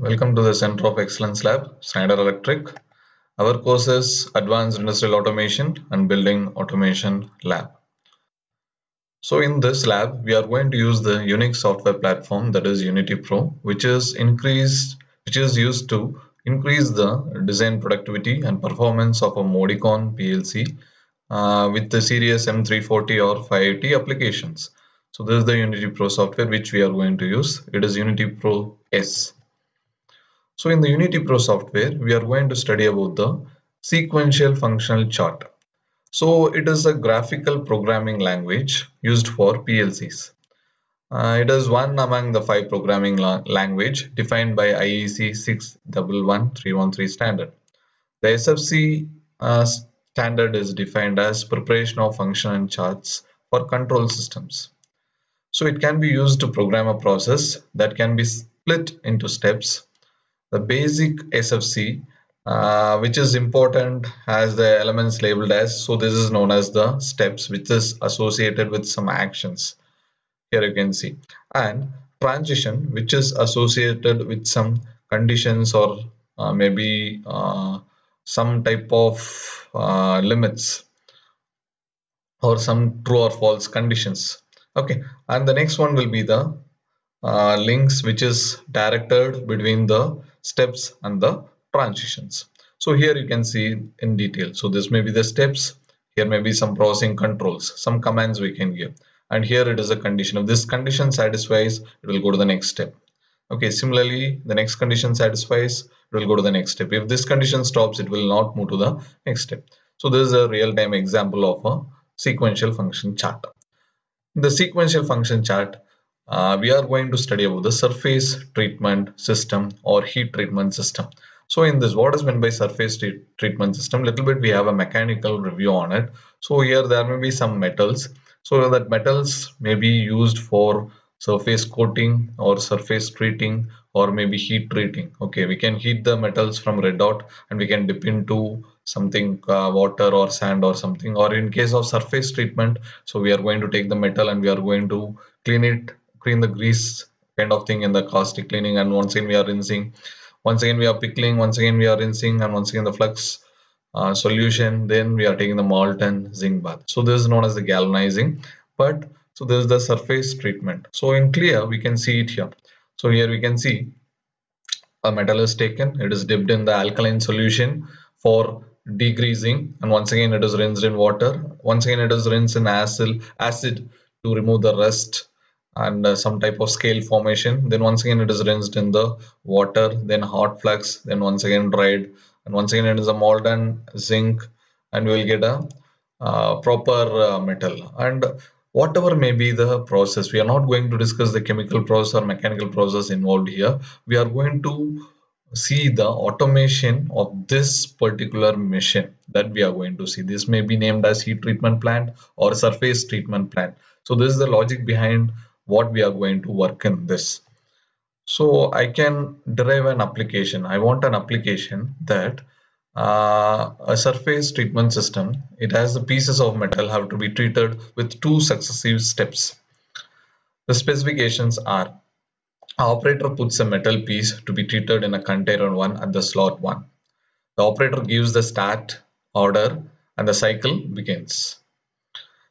Welcome to the Center of Excellence Lab, Schneider Electric. Our course is Advanced Industrial Automation and Building Automation Lab. So in this lab, we are going to use the Unix software platform, that is Unity Pro, which is used to increase the design productivity and performance of a Modicon PLC with the series M340 or 580 applications. So this is the Unity Pro software which we are going to use. It is Unity Pro S. So in the Unity Pro software, we are going to study about the sequential functional chart. So it is a graphical programming language used for PLCs. It is one among the five programming language defined by IEC 611313 standard. The SFC standard is defined as preparation of function and charts for control systems. So it can be used to program a process that can be split into steps. The basic SFC, which is important, has the elements labeled as, so this is known as the steps, which is associated with some actions. Here you can see. And transition, which is associated with some conditions or maybe some type of limits or some true or false conditions. Okay, and the next one will be the links which is directed between the steps and the transitions. So here you can see in detail. So this may be the steps. Here may be some processing controls, some commands we can give. And here it is a condition. If this condition satisfies, it will go to the next step. Okay, similarly, the next condition satisfies, it will go to the next step. If this condition stops, it will not move to the next step. So this is a real-time example of a sequential function chart. In the sequential function chart, we are going to study about the surface treatment system or heat treatment system. So in this, what is meant by surface treatment system? Little bit we have a mechanical review on it. So here there may be some metals. So that metals may be used for surface coating or surface treating or maybe heat treating. Okay, we can heat the metals from red dot and we can dip into something water or sand or something. Or in case of surface treatment, so we are going to take the metal and we are going to clean the grease kind of thing in the caustic cleaning, and once again we are rinsing, once again we are pickling, once again we are rinsing, and once again the flux solution, then we are taking the molten zinc bath. So this is known as the galvanizing. But so this is the surface treatment. So in clear we can see it here. So here we can see a metal is taken, it is dipped in the alkaline solution for degreasing, and once again it is rinsed in water, once again it is rinsed in acid to remove the rust and some type of scale formation, then once again it is rinsed in the water, then hot flux, then once again dried, and once again it is a molten zinc, and we will get a proper metal. And whatever may be the process, we are not going to discuss the chemical process or mechanical process involved here. We are going to see the automation of this particular machine that we are going to see. This may be named as heat treatment plant or surface treatment plant. So this is the logic behind what we are going to work in this. So I can derive an application. I want an application that a surface treatment system, it has the pieces of metal have to be treated with two successive steps. The specifications are: operator puts a metal piece to be treated in a container 1 at the slot 1. The operator gives the start order and the cycle begins.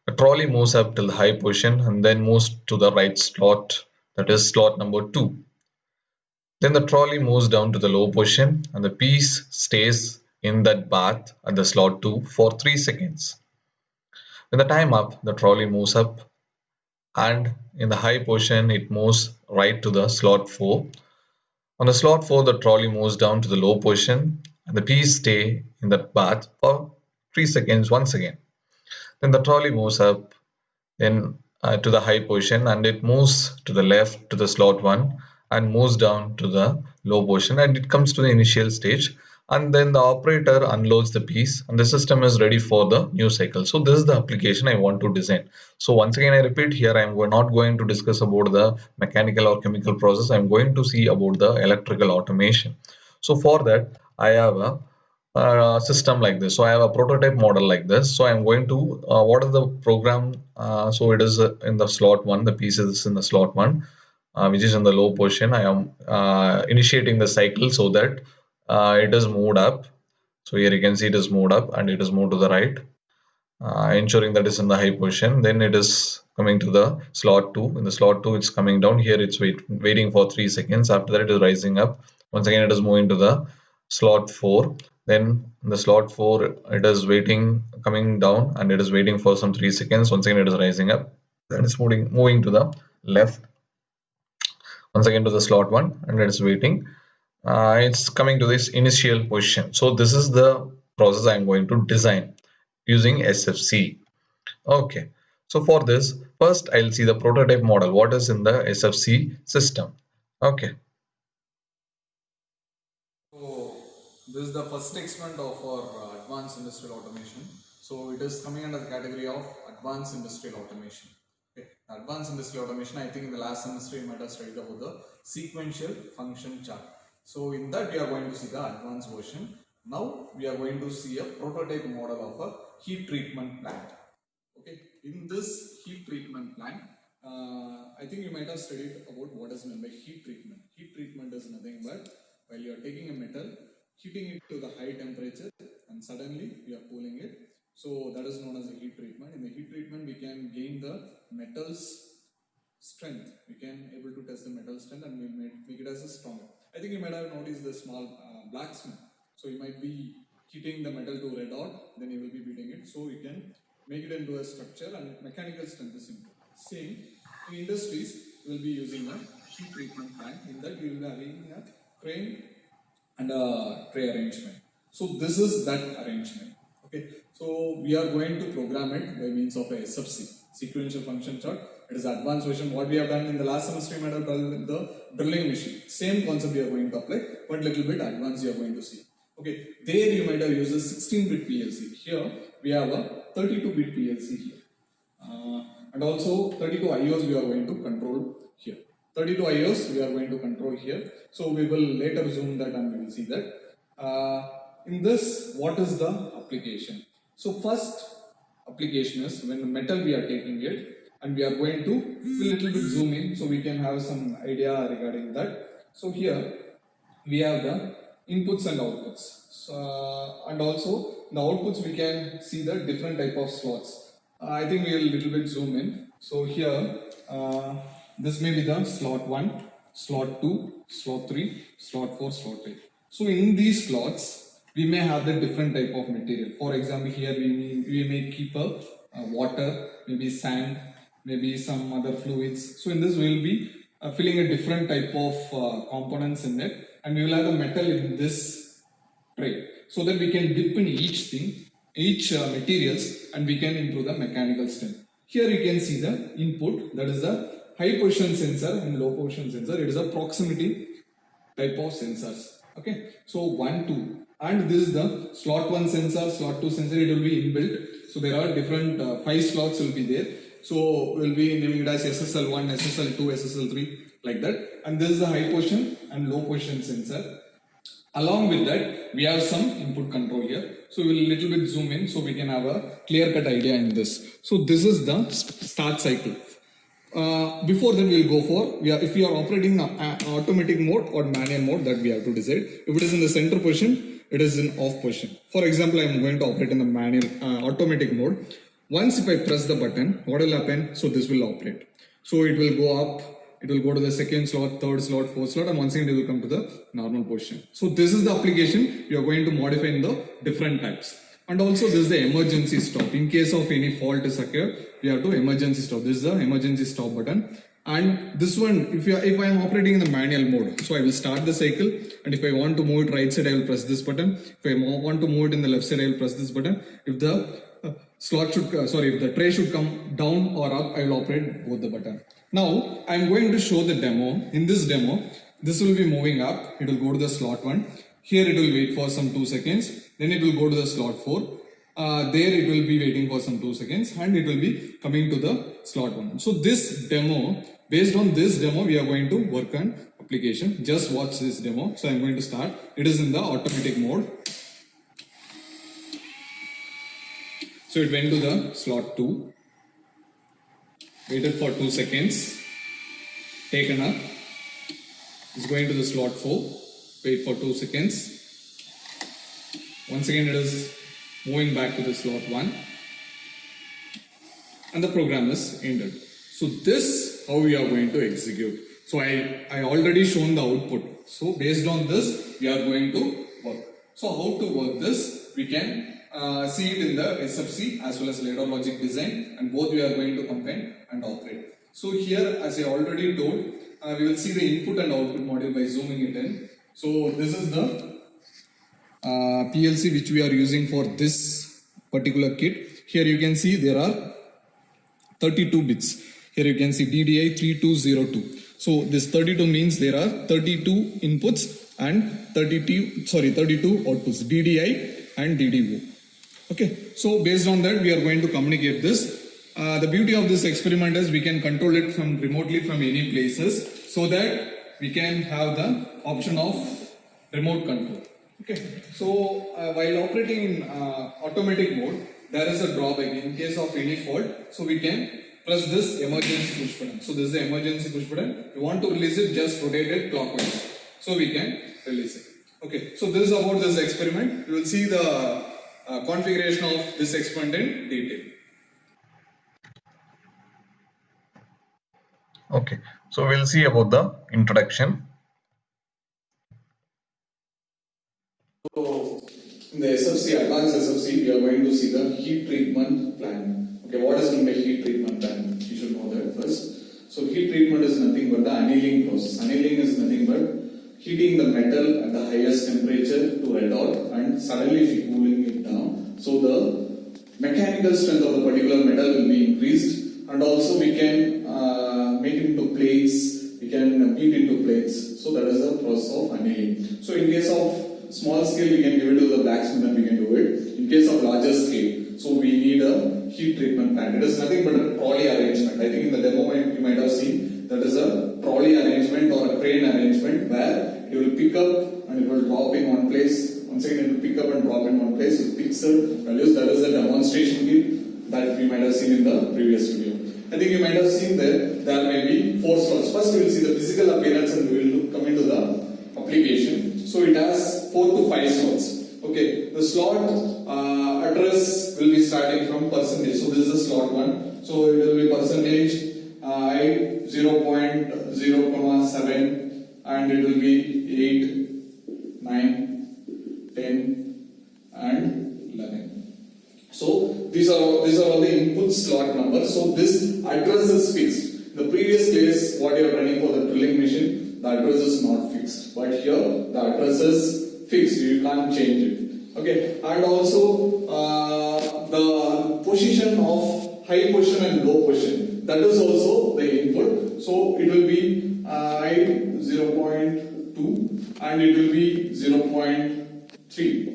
The trolley moves up till the high position and then moves to the right slot, that is slot number 2. Then the trolley moves down to the low position and the piece stays in that bath at the slot 2 for 3 seconds. When the time up, the trolley moves up and in the high position it moves right to the slot 4. On the slot 4, the trolley moves down to the low position and the piece stay in that bath for 3 seconds once again. Then the trolley moves up then to the high position and it moves to the left to the slot 1 and moves down to the low position and it comes to the initial stage, and then the operator unloads the piece and the system is ready for the new cycle. So this is the application I want to design. So once again I repeat, here I am not going to discuss about the mechanical or chemical process. I am going to see about the electrical automation. So for that I have a system like this. So I have a prototype model like this. So I'm going to what is the program? So it is in the slot 1, the piece is in the slot 1. which is in the low position. I am initiating the cycle so that it is moved up. So here you can see it is moved up and it is moved to the right, ensuring that it's in the high position. Then it is coming to the slot 2. In the slot 2, it's coming down. Here it's waiting for 3 seconds. After that, it is rising up. Once again, it is moving to the slot 4. Then in the slot 4, it is waiting, coming down, and it is waiting for some 3 seconds. Once again, it is rising up. Then it's moving to the left. Once again to the slot 1, and it is waiting. It's coming to this initial position. So this is the process I'm going to design using SFC. Okay, so for this, first I'll see the prototype model, what is in the SFC system. Okay. So this is the first experiment of our advanced industrial automation. So it is coming under the category of advanced industrial automation. Okay. Advanced industrial automation, I think in the last semester you might have studied about the sequential function chart. So in that we are going to see the advanced version. Now we are going to see a prototype model of a heat treatment plant. Okay, in this heat treatment plant, I think you might have studied about what is meant by heat treatment. Heat treatment is nothing but while you are taking a metal, heating it to the high temperature, and suddenly you are cooling it. So that is known as a heat treatment. In the heat treatment, we can gain the metal's strength. We can able to test the metal strength and we make it as a stronger. I think you might have noticed the small blacksmith. So you might be heating the metal to red hot, then you will be beating it. So you can make it into a structure and mechanical strength is improved. Same in industries, we will be using a heat treatment plant. In that we will be having a crane and a tray arrangement. So this is that arrangement. Okay, so we are going to program it by means of a SFC, sequential function chart. It is advanced version. What we have done in the last semester, we might have done with the drilling machine. Same concept we are going to apply, but little bit advanced you are going to see. Okay, there you might have used a 16-bit PLC. Here we have a 32-bit PLC here. And also 32 IOs we are going to control here. 32 IOs we are going to control here. So we will later zoom that and we will see that. In this, what is the application? So first application is when the metal we are taking it and we are going to little bit zoom in so we can have some idea regarding that. So here we have the inputs and outputs. So, and also the outputs we can see the different type of slots. I think we will little bit zoom in. So here this may be the slot 1, slot 2, slot 3, slot 4, slot 8. So in these slots we may have the different type of material. For example, here we may keep a water, maybe sand, maybe some other fluids. So in this we will be filling a different type of components in it, and we will have the metal in this tray so that we can dip in each thing, each materials, and we can improve the mechanical strength. Here you can see the input, that is the high position sensor and low position sensor. It is a proximity type of sensors. Okay, so 1, 2, and this is the slot 1 sensor, slot 2 sensor. It will be inbuilt. So there are different 5 slots will be there. So we'll be naming it as SSL1, SSL2, SSL3 like that. And this is the high position and low position sensor. Along with that, we have some input control here. So we will little bit zoom in so we can have a clear-cut idea in this. So this is the start cycle. Before that, we will go for if we are operating in automatic mode or manual mode, that we have to decide. If it is in the center position, it is in off position. For example, I am going to operate in the manual automatic mode. Once if I press the button, what will happen? So this will operate. So it will go up, it will go to the second slot, third slot, fourth slot, and once again it will come to the normal position. So this is the application we are going to modify in the different types. And also this is the emergency stop. In case of any fault is occurred, we have to emergency stop. This is the emergency stop button. And this one, if I am operating in the manual mode, so I will start the cycle, and if I want to move it right side, I will press this button. If I want to move it in the left side, I will press this button. If the if the tray should come down or up, I will operate both the button. Now I am going to show the demo. In this demo, this will be moving up. It will go to the slot 1. Here it will wait for some 2 seconds. Then it will go to the slot 4. There it will be waiting for some 2 seconds, and it will be coming to the slot 1. So this demo, based on this demo, we are going to work on application. Just watch this demo. So I am going to start. It is in the automatic mode. So it went to the slot 2. Waited for 2 seconds. taken up. It's going to the slot 4. Wait for 2 seconds. Once again it is moving back to the slot 1. And the program is ended. So this how we are going to execute. So I already shown the output. So based on this we are going to work. So how to work this? We can see it in the SFC as well as ladder logic design, and both we are going to combine and operate. So here, as I already told, we will see the input and output module by zooming it in. So this is the PLC which we are using for this particular kit. Here you can see there are 32 bits. Here you can see DDI 3202. So this 32 means there are 32 inputs and 32 outputs, DDI and DDO. Okay, so based on that we are going to communicate this. The beauty of this experiment is we can control it from remotely from any places, so that we can have the option of remote control. Okay, so while operating in automatic mode, there is a drawback in case of any fault. So we can press this emergency push button. So this is the emergency push button. You want to release it, just rotate it clockwise. So we can release it. Okay, so this is about this experiment. You will see the configuration of this experiment in detail. Okay, so we'll see about the introduction. So in the SFC, advanced SFC, we are going to see the heat treatment plan. Okay, what is meant by heat treatment plan? You should know that first. So heat treatment is nothing but the annealing process. Annealing is nothing but heating the metal at the highest temperature to red hot and suddenly cooling it down. So the mechanical strength of the particular metal will be increased, and also we can make it into plates, we can beat into plates. So that is the process of annealing. So in case of small scale, we can give it to the blacksmith and we can do it. In case of larger scale, so we need a heat treatment plant. It is nothing but a trolley arrangement. I think in the demo you might have seen that is a trolley arrangement or a crane arrangement where it will pick up and it will drop in one place. Once again, it will pick up and drop in one place with fixed values. That is a demonstration kit that we might have seen in the previous video. I think you might have seen that there may be 4 slots. First, we will see the physical appearance and we will come into the application. So it has 4 to 5 slots. Okay, the slot address will be starting from percentage. So this is the slot 1. So it will be percentage I 0.0,7 and it will be 8, 9, 10 and 11. So these are all the input slot numbers. So this address is fixed. In the previous case, what you are running for the drilling machine, the address is not fixed. But here, the address is fixed. You can't change it. Okay. And also the position of high position and low position, that is also the input. So it will be I 0.2 and it will be 0.3.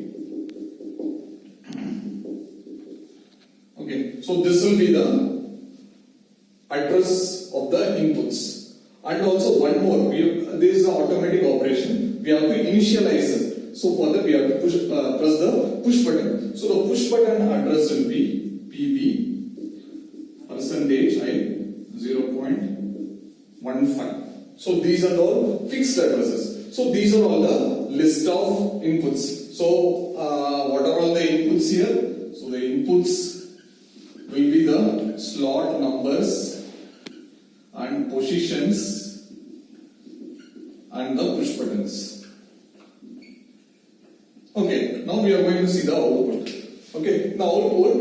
Okay, so this will be the address of the inputs. And also one more, this is the automatic operation. We have to initialize it. So for that we have to press the push button. So the push button address will be PB percentage I 0.15. So these are all fixed addresses. So these are all the list of inputs. So what are all the inputs here? So the inputs will be the slot numbers and positions and the push buttons. Okay, now we are going to see the output. Okay, the output,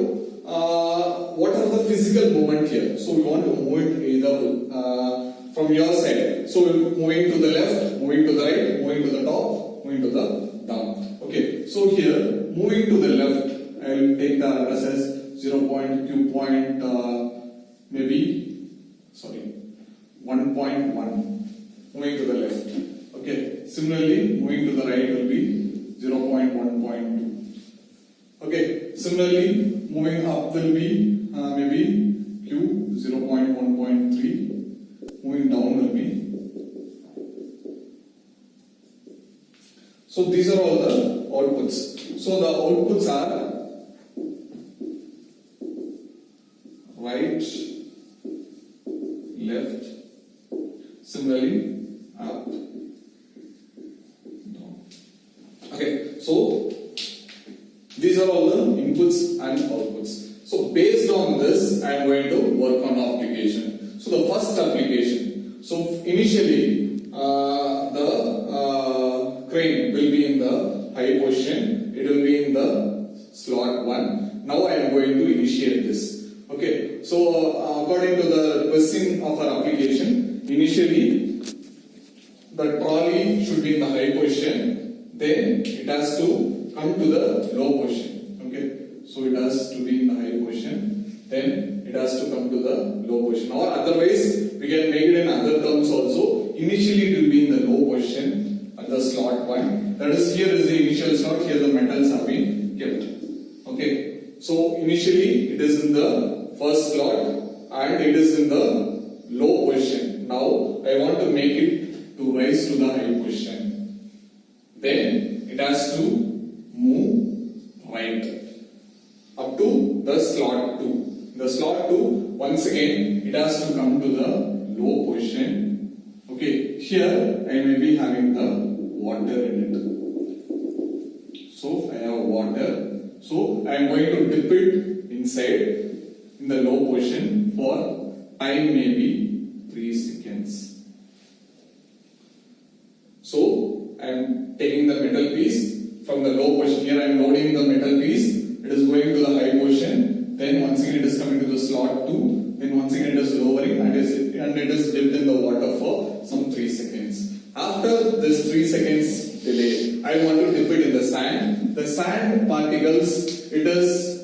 what are the physical movement here? So we want to move it either from your side. So we're moving to the left, moving to the right, moving to the top, moving to the down. Okay, so here, moving to the left, I will take the address as 0.2 point, maybe, sorry, 1.1, moving to the left. Okay, similarly, moving to the right will be 0.1.2. Okay, similarly, moving up will be maybe Q 0.1.3, moving down will be. So these are all the outputs. So the outputs are right, left, similarly so these are all the inputs and outputs. So based on this, I am going to work on application. So the first application. So initially, the crane will be in the high position. It will be in the slot 1. Now I am going to initiate this. Okay. So according to the question of our application, initially the trolley should be in the high position. Then it has to come to the low position. Okay, so it has to be in the high position, then it has to come to the low position, or otherwise we can make it in other terms also. Initially it will be in the low position at the slot 1, that is, here is the initial slot, here the metals have been kept. Okay, so initially it is in the first slot and it is in the low position. Now I want to make it to rise to the high position. Then it has to move right up to the slot 2. The slot 2, once again, it has to come to the low position. Okay, here I may be having the water in it. So I have water. So I am going to dip it inside in the low position for time maybe 3 seconds. So I am taking the metal piece from the low position. Here I am loading the metal piece. It is going to the high position. Then once again it is coming to the slot 2. Then once again it is lowering and it is dipped in the water for some 3 seconds. After this 3 seconds delay, I want to dip it in the sand. The sand particles, it is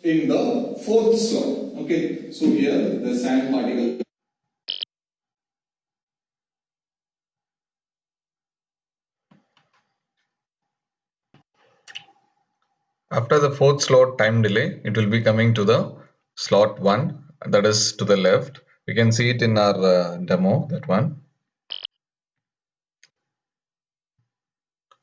in the 4th slot. Okay, so here the sand particle. After the 4th slot time delay, it will be coming to the slot 1, that is to the left. We can see it in our demo, that one.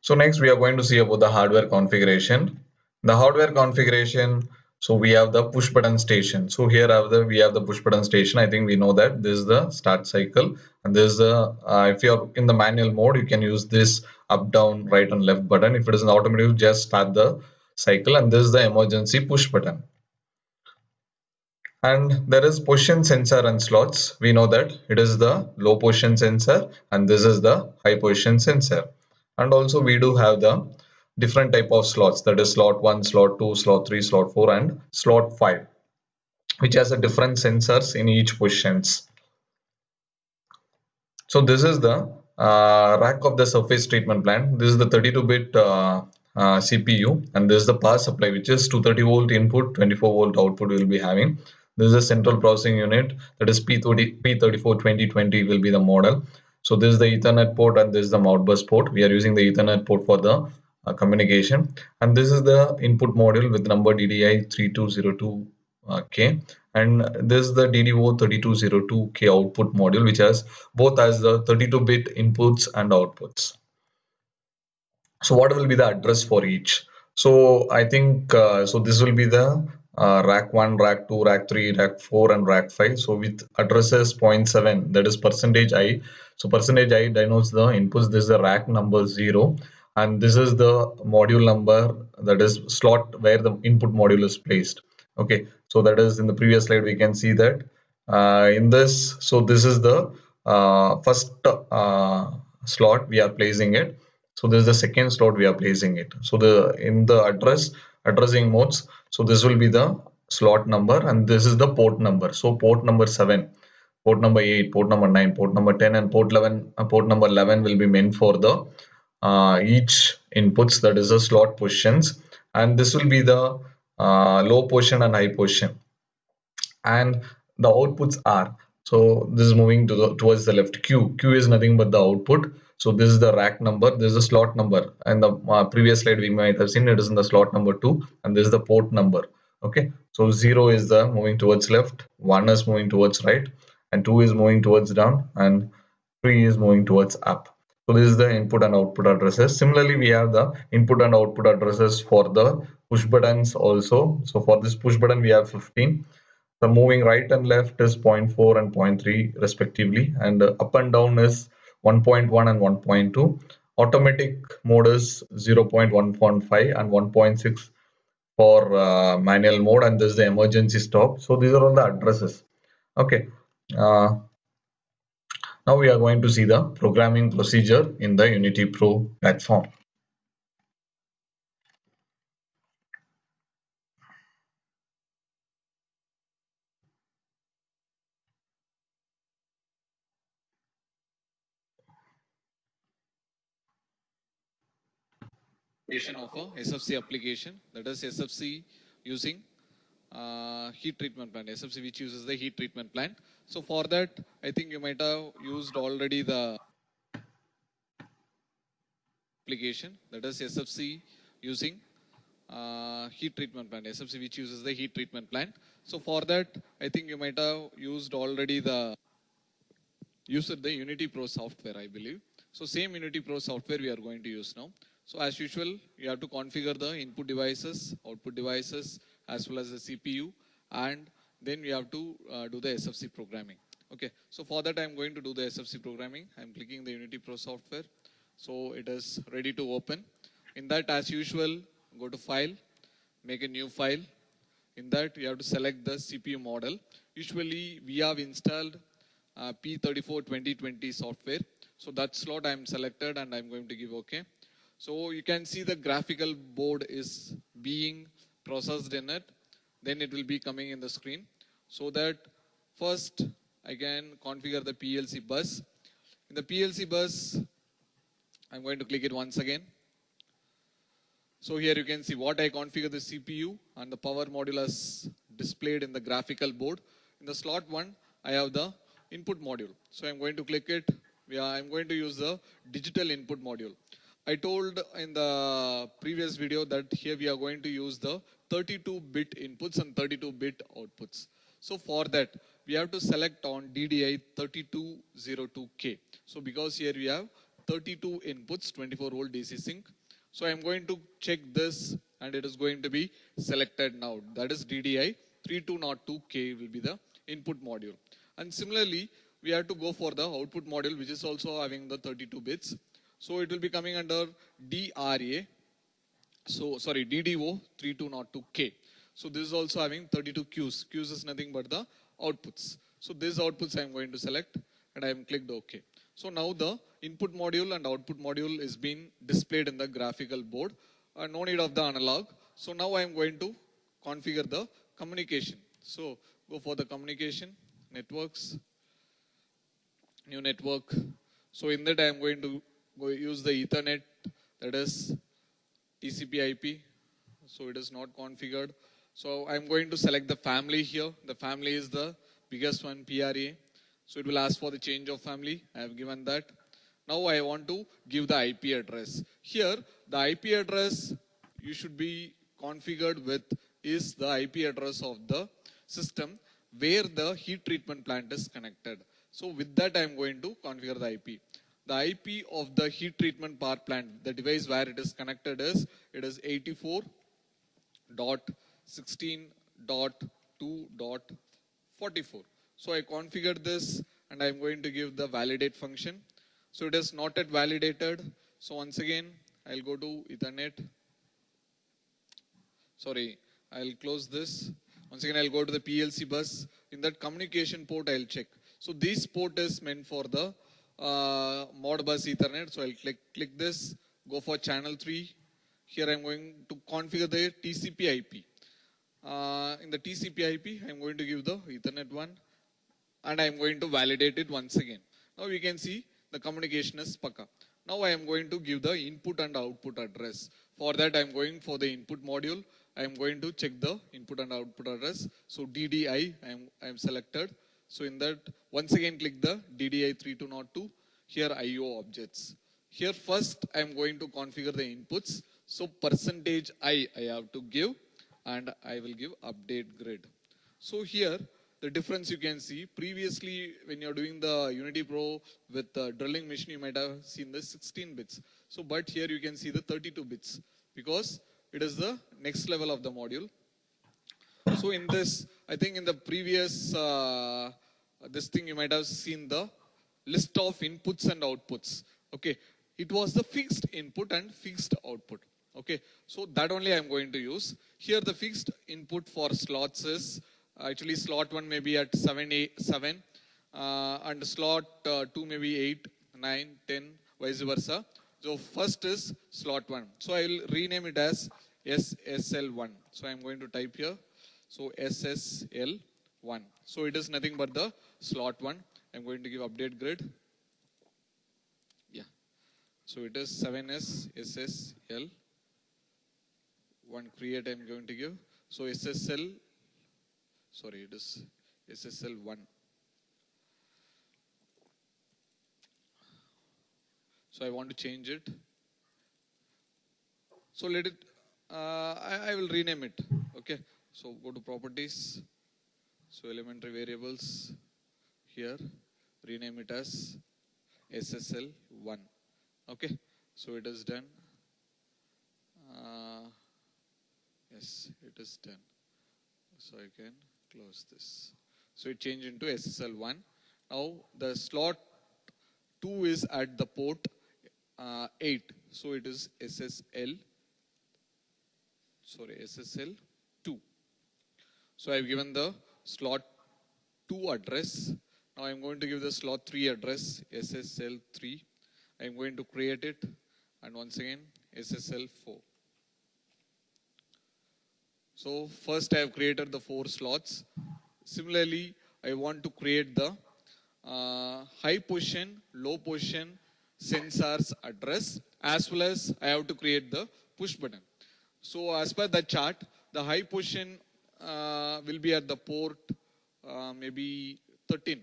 So next we are going to see about the hardware configuration. The hardware configuration, so we have the push button station. So here we have the push button station. I think we know that this is the start cycle, and this is the if you're in the manual mode, you can use this up, down, right and left button. If it is an automatic, just start the cycle, and this is the emergency push button. And there is position sensor and slots. We know that it is the low position sensor and this is the high position sensor. And also we do have the different type of slots, that is slot 1, slot 2, slot 3, slot 4 and slot 5, which has a different sensors in each positions. So this is the rack of the surface treatment plant. This is the 32-bit CPU, and this is the power supply, which is 230-volt input, 24-volt output we will be having. This is a central processing unit, that is P342020 will be the model. So this is the Ethernet port and this is the Modbus port. We are using the Ethernet port for the communication, and this is the input module with number DDI3202K, and this is the DDO3202K output module, which has both as the 32-bit inputs and outputs. So what will be the address for each? So I think so this will be the rack 1, rack 2, rack 3, rack 4 and rack 5. So with addresses 0.7, that is %I. So %I denotes the inputs. This is the rack number 0 and this is the module number, that is slot where the input module is placed. Okay, so that is in the previous slide we can see that in this, so this is the first slot we are placing it. So this is the second slot we are placing it. So the in the addressing modes, so this will be the slot number and this is the port number. So port number 7, port number 8, port number 9, port number 10 and port 11, port number 11 will be meant for the each inputs, that is the slot positions, and this will be the low position and high position, and the outputs are, so this is moving to towards the left. Q is nothing but the output. So this is the rack number, this is the slot number, and the previous slide we might have seen it is in the slot number 2, and this is the port number. Okay, so 0 is the moving towards left, 1 is moving towards right, and 2 is moving towards down, and 3 is moving towards up. So this is the input and output addresses. Similarly, we have the input and output addresses for the push buttons also. So for this push button we have 15. The moving right and left is 0.4 and 0.3 respectively, and up and down is 1.1 and 1.2. Automatic mode is 0.1.5 and 1.6 for manual mode, and this is the emergency stop. So these are all the addresses. Okay. Uh, Now we are going to see the programming procedure in the Unity Pro platform. Of a SFC application, that is SFC using heat treatment plant, SFC which uses the heat treatment plant. So for that, I think you might have used already the application, that is SFC using heat treatment plant, SFC which uses the heat treatment plant. So for that, I think you might have used already the Unity Pro software, I believe. So same Unity Pro software we are going to use now. So as usual, you have to configure the input devices, output devices, as well as the CPU, and then we have to do the SFC programming. Okay, so for that I'm going to do the SFC programming. I'm clicking the Unity Pro software. So it is ready to open. In that, as usual, go to File, make a new file. In that, you have to select the CPU model. Usually, we have installed P34 2020 software. So that slot I'm selected and I'm going to give OK. So you can see the graphical board is being processed in it. Then it will be coming in the screen. So that first I can configure the PLC bus. In the PLC bus, I'm going to click it once again. So here you can see what I configure the CPU and the power module as displayed in the graphical board. In the slot 1, I have the input module. So I'm going to click it. I'm going to use the digital input module. I told in the previous video that here we are going to use the 32-bit inputs and 32-bit outputs. So for that, we have to select on DDI 3202K. So because here we have 32 inputs, 24-volt DC sync. So I'm going to check this and it is going to be selected now. That is DDI 3202K will be the input module. And similarly, we have to go for the output module, which is also having the 32 bits. So it will be coming under DRA. So sorry, DDO 3202K. So this is also having 32 Qs. Qs is nothing but the outputs. So these outputs I am going to select and I am clicked OK. So now the input module and output module is being displayed in the graphical board. No need of the analog. So now I am going to configure the communication. So go for the communication, networks, new network. So in that I am going to use the Ethernet, that is TCP IP. So it is not configured. So I'm going to select the family here. The family is the biggest one, PRA. So it will ask for the change of family. I have given that. Now I want to give the IP address. Here, the IP address you should be configured with is the IP address of the system where the heat treatment plant is connected. So with that, I am going to configure the IP. The IP of the heat treatment power plant, the device where it is connected is, it is 84.16.2.44. So I configured this and I'm going to give the validate function. So it is not yet validated. So once again, I'll go to Ethernet. Sorry, I'll close this. Once again, I'll go to the PLC bus. In that communication port, I'll check. So this port is meant for the Modbus Ethernet. So I'll click this, go for channel 3. Here I'm going to configure the TCP IP. In the TCP IP, I'm going to give the Ethernet one and I'm going to validate it once again. Now you can see the communication is Paka. Now I am going to give the input and output address. For that, I'm going for the input module. I am going to check the input and output address. So DDI, I am selected. So in that, once again, click the DDI 3202. Here IO objects. Here first, I am going to configure the inputs. So percentage I have to give and I will give update grid. So here, the difference you can see, previously when you're doing the Unity Pro with the drilling machine, you might have seen the 16 bits. So, but here you can see the 32 bits because it is the next level of the module. So in this, I think in the previous, this thing you might have seen the list of inputs and outputs. Okay, it was the fixed input and fixed output. Okay, so that only I'm going to use. Here the fixed input for slots is actually slot 1 may be at 7, and slot 2 may be 8, 9, 10, vice versa. So first is slot 1. So I will rename it as SSL1. So I'm going to type here. So SSL1. So it is nothing but the slot 1. I'm going to give update grid. Yeah. So it is 7S SSL 1 create I'm going to give. So SSL, sorry, it is SSL 1. So I want to change it. So let it, I will rename it. Okay. So go to properties. So elementary variables here, rename it as SSL1. Okay. So it is done. Yes, it is done. So I can close this. So it changed into SSL1. Now the slot 2 is at the port 8. So it is SSL 2. So I've given the slot 2 address. Now I'm going to give the slot 3 address, SSL 3. I'm going to create it, and once again SSL 4. So first I have created the 4 slots. Similarly, I want to create the high position, low position sensors address, as well as I have to create the push button. So as per the chart, the high position will be at the port maybe 13.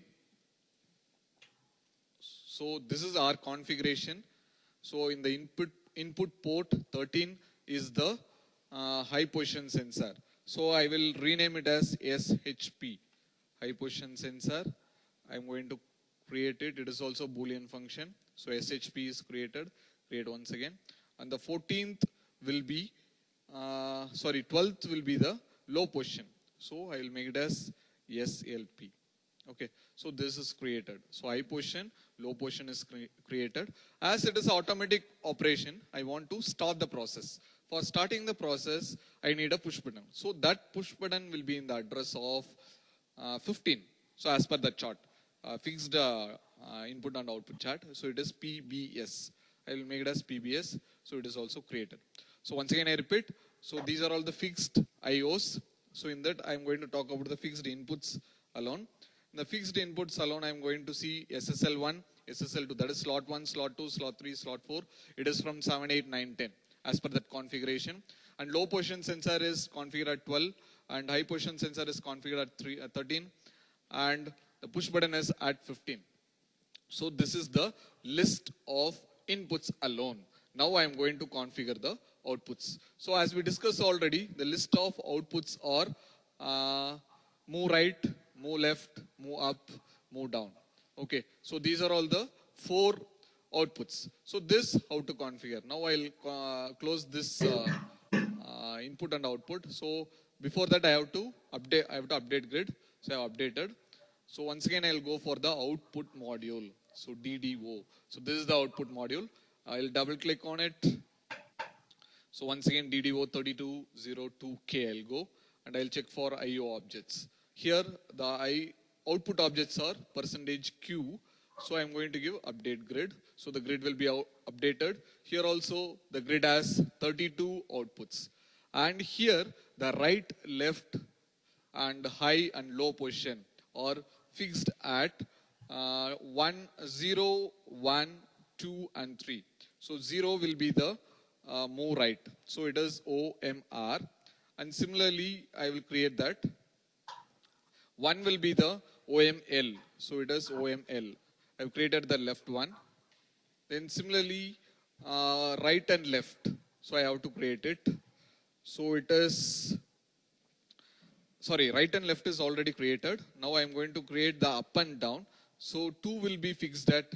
So this is our configuration. So in the input port 13 is the high position sensor. So I will rename it as SHP, high position sensor. I'm going to create it. It is also Boolean function. So SHP is created. Create once again. And the 14th will be, 12th will be the low position. So I will make it as SLP. Okay, so this is created. So high position, low position is created. As it is automatic operation, I want to start the process. For starting the process, I need a push button. So that push button will be in the address of 15. So as per the chart, fixed input and output chart. So it is PBS. I will make it as PBS. So it is also created. So once again I repeat. So these are all the fixed IOs. So in that I am going to talk about the fixed inputs alone. In the fixed inputs alone, I am going to see SSL1, SSL2, that is slot 1, slot 2, slot 3, slot 4. It is from 7, 8, 9, 10 as per that configuration. And low position sensor is configured at 12, and high position sensor is configured at 13, and the push button is at 15. So this is the list of inputs alone. Now I am going to configure the outputs. So as we discussed already, the list of outputs are move right, move left, move up, move down. Okay, so these are all the 4 outputs. So this how to configure. Now I'll close this input and output. So before that I have to update grid. So I have updated. So once again I'll go for the output module. So DDO. So this is the output module. I'll double click on it. So once again DDO3202K I'll go, and I'll check for IO objects. Here the output objects are %Q. So I'm going to give update grid. So the grid will be updated. Here also the grid has 32 outputs. And here the right, left, and high and low position are fixed at 1, 0, 1, 2, and 3. So 0 will be the move right. So it is OMR. And similarly, I will create that. 1 will be the OML. So it is OML. I've created the left one. Then similarly, right and left. So I have to create it. So it is, right and left is already created. Now I'm going to create the up and down. So 2 will be fixed at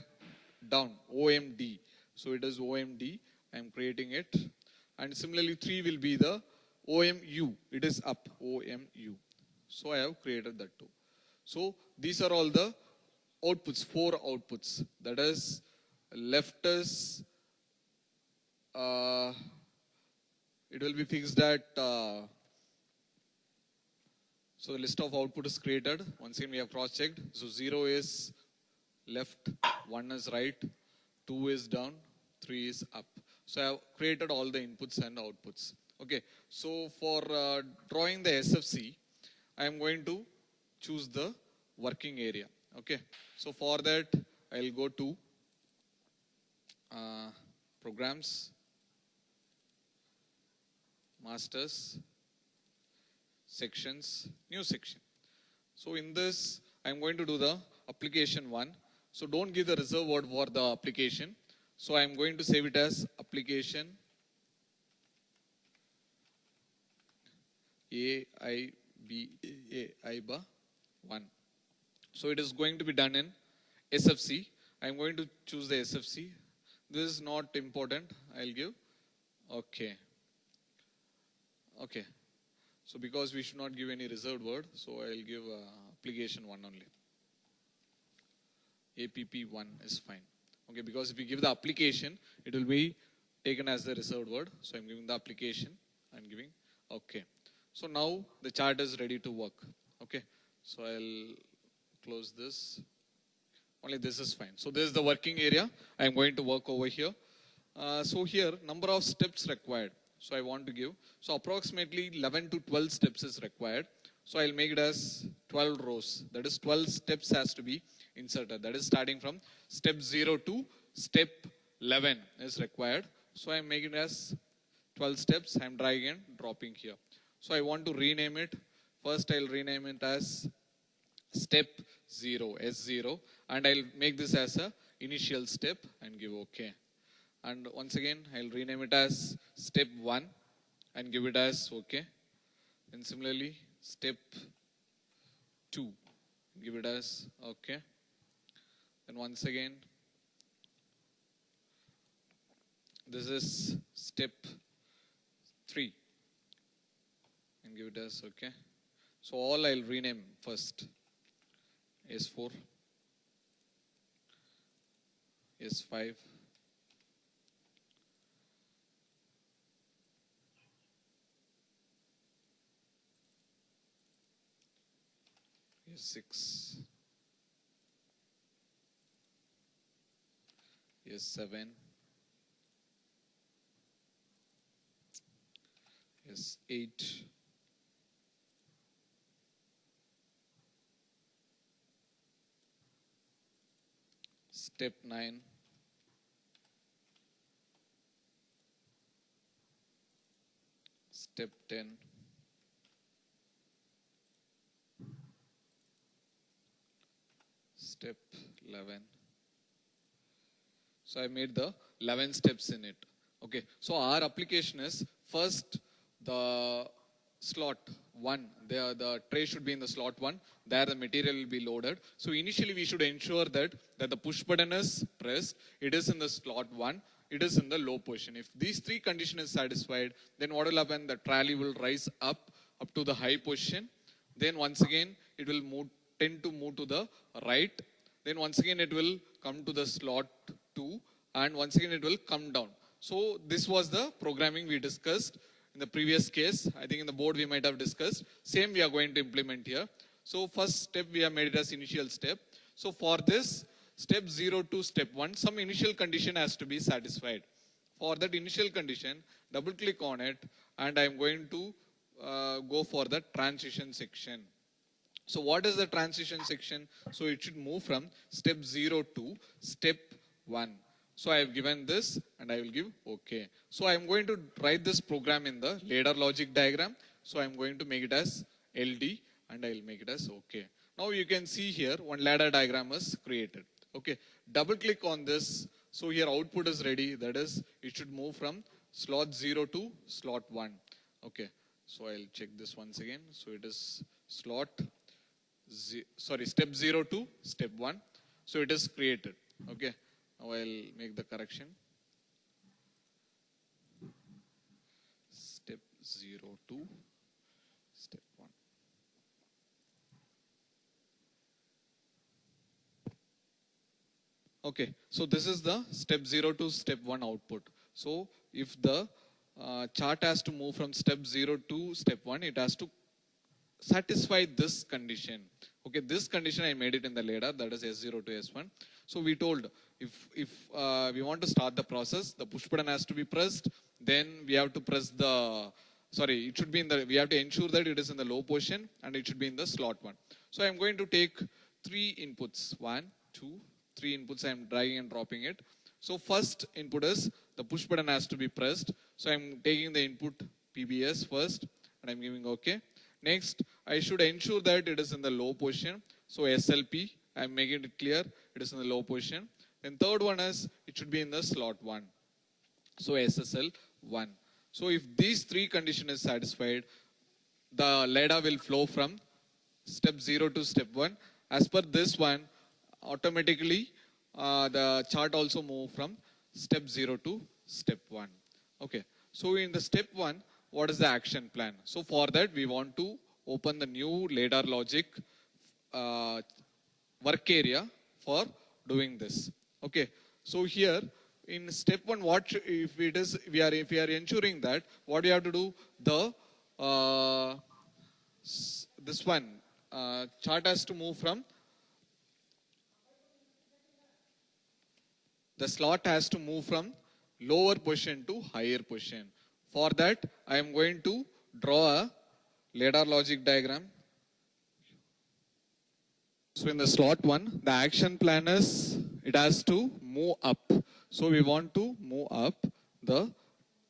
down, OMD. So it is OMD. I'm creating it. And similarly, 3 will be the OMU. It is up, OMU. So I have created that too. So these are all the outputs, 4 outputs. That is, left is uh, it will be fixed at, so the list of output is created. Once again, we have cross-checked. So 0 is left, 1 is right, 2 is down, 3 is up. So I have created all the inputs and outputs. Okay, so for drawing the SFC, I am going to choose the working area. Okay, so for that, I'll go to programs, masters, sections, new section. So in this, I'm going to do the application 1. So don't give the reserve word for the application. So I'm going to save it as application AIBA 1. So it is going to be done in SFC. I'm going to choose the SFC. This is not important. I'll give okay. Okay. So because we should not give any reserved word, so I'll give application 1 only. APP1 is fine. Okay, because if we give the application, it will be taken as the reserved word. So I'm giving the application. I'm giving okay. So now the chart is ready to work. Okay, so I'll close this. Only this is fine. So this is the working area. I'm going to work over here. So here, number of steps required. So I want to give. So approximately 11 to 12 steps is required. So I'll make it as 12 rows. That is 12 steps has to be inserted. That is starting from step 0 to step 11 is required. So I'm making it as 12 steps. I'm dragging and dropping here. So I want to rename it. First I'll rename it as step 0, S0. And I'll make this as a initial step and give OK. And once again, I'll rename it as step 1 and give it as OK. And similarly, step 2, give it as OK. Then once again, this is step 3 and give it as OK. So all I'll rename first. S4, S5, S6, S7, S8, step 9, step 10, step 11. So I made the 11 steps in it. Okay, so our application is first the slot 1, the tray should be in the slot 1, there the material will be loaded. So initially we should ensure that the push button is pressed, it is in the slot 1, it is in the low position. If these three conditions is satisfied, then what will happen? The trolley will rise up to the high position. Then once again it will tend to move to the right. Then once again it will come to the slot 2 and once again it will come down. So this was the programming we discussed in the previous case. I think in the board we might have discussed. Same we are going to implement here. So first step we have made it as initial step. So for this step 0 to step 1, some initial condition has to be satisfied. For that initial condition, double click on it and I am going to go for the transition section. So what is the transition section? So it should move from step 0 to step 1. So I have given this and I will give OK. So I am going to write this program in the ladder logic diagram. So I am going to make it as LD and I will make it as OK. Now you can see here one ladder diagram is created. Okay, double click on this. So here output is ready. That is, it should move from slot 0 to slot 1. Okay, so I'll check this once again. So it is step 0 to step 1. So it is created. Okay, now I'll make the correction. Step 0 to step 1. Okay, so this is the step 0 to step 1 output. So if the chart has to move from step 0 to step 1, it has to satisfy this condition. Okay, this condition I made it in the ladder, that is S0 to S1. So we told if we want to start the process, the push button has to be pressed, then we have to press the, sorry, it should be in the, we have to ensure that it is in the low position and it should be in the slot 1. So I'm going to take 3 inputs, 1, 2, 3 inputs, I'm dragging and dropping it. So first input is the push button has to be pressed. So I'm taking the input PBS first and I'm giving OK. Next, I should ensure that it is in the low position. So SLP, I'm making it clear, it is in the low position. Then third one is, it should be in the slot 1. So SSL 1. So if these 3 conditions is satisfied, the ladder will flow from step 0 to step 1. As per this one, automatically the chart also move from step 0 to step 1. Okay. So in the step 1, what is the action plan? So for that, we want to open the new ladder logic work area for doing this. Okay. So here in step 1, what if it is we are ensuring that what we have to do, the this one chart has to move from the slot has to move from lower position to higher position. For that, I am going to draw a ladder logic diagram. So in the slot 1, the action plan is it has to move up. So we want to move up the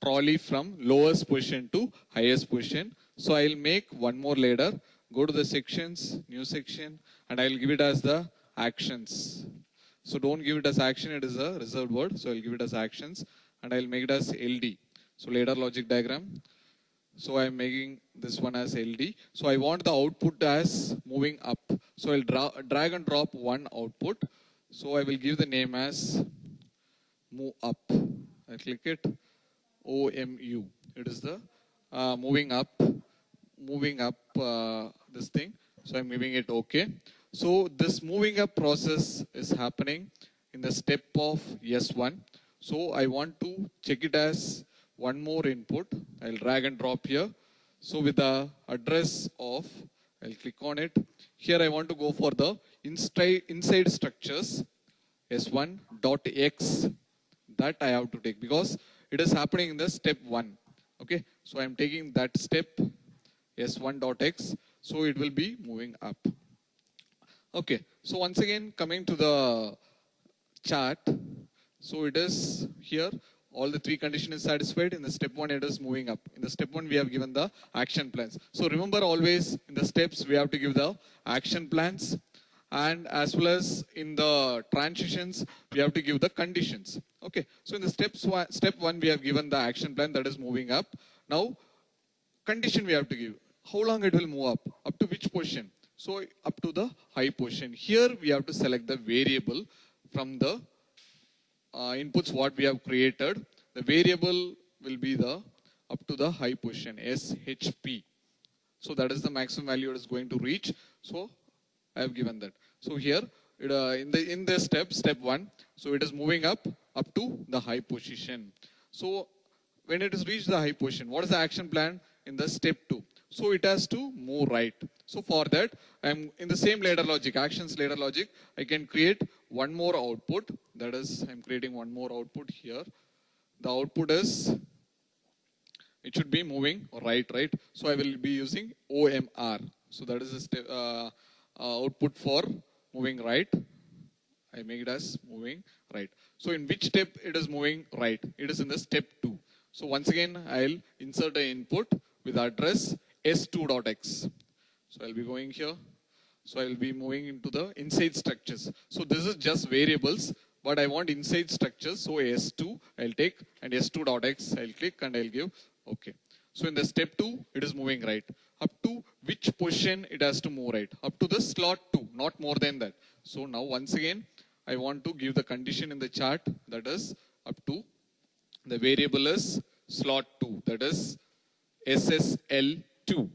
trolley from lowest position to highest position. So I'll make one more ladder, go to the sections, new section, and I'll give it as the actions. So don't give it as action, it is a reserved word. So I'll give it as actions and I'll make it as LD. So ladder logic diagram. So I'm making this one as LD. So I want the output as moving up. So I'll drag and drop one output. So I will give the name as move up. I click it, OMU. It is the moving up this thing. So I'm giving it OK. So this moving up process is happening in the step of S1. So I want to check it as one more input. I'll drag and drop here. So with the address of, I'll click on it. Here I want to go for the inside structures S1.x that I have to take because it is happening in the step 1. Okay, so I'm taking that step S1.x. So it will be moving up. Okay, so once again coming to the chart. So it is here. All the 3 conditions is satisfied. In the step 1, it is moving up. In the step 1, we have given the action plans. So remember always in the steps, we have to give the action plans. And as well as in the transitions, we have to give the conditions. Okay. So in the step 1, we have given the action plan that is moving up. Now, condition we have to give. How long it will move up? Up to which position? So up to the high position. Here, we have to select the variable from the inputs what we have created. The variable will be the up to the high position SHP. So that is the maximum value it is going to reach. So I have given that. So here it, in the step 1, so it is moving up to the high position. So when it is reached the high position, what is the action plan in the step 2? So it has to move right. So for that, I'm in the same ladder logic, actions ladder logic, I can create one more output. That is, I'm creating one more output here. The output is, it should be moving right. So I will be using OMR. So that is the step, output for moving right. I make it as moving right. So in which step it is moving right? It is in the step 2. So once again, I'll insert an input with address S2.x. So I'll be going here. So I'll be moving into the inside structures. So this is just variables, but I want inside structures. So S2 I'll take and S2.x I'll click and I'll give OK. So in the step 2, it is moving right. Up to which position it has to move right? Up to the slot 2, not more than that. So now once again, I want to give the condition in the chart that is up to the variable is slot 2, that is SSL2.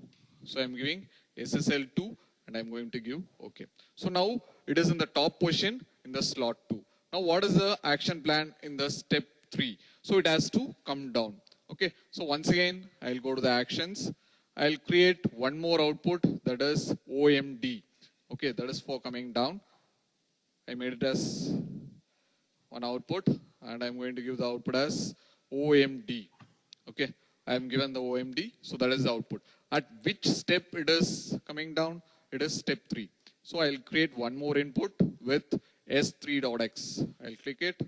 So I'm giving SSL2 and I'm going to give OK. So now it is in the top position in the slot 2. Now what is the action plan in the step 3? So it has to come down. Okay, so once again, I'll go to the actions. I'll create one more output, that is OMD. Okay, that is for coming down. I made it as one output, and I'm going to give the output as OMD. Okay, I am given the OMD, so that is the output. At which step it is coming down? It is step 3. So I'll create one more input with S3.x. I'll click it.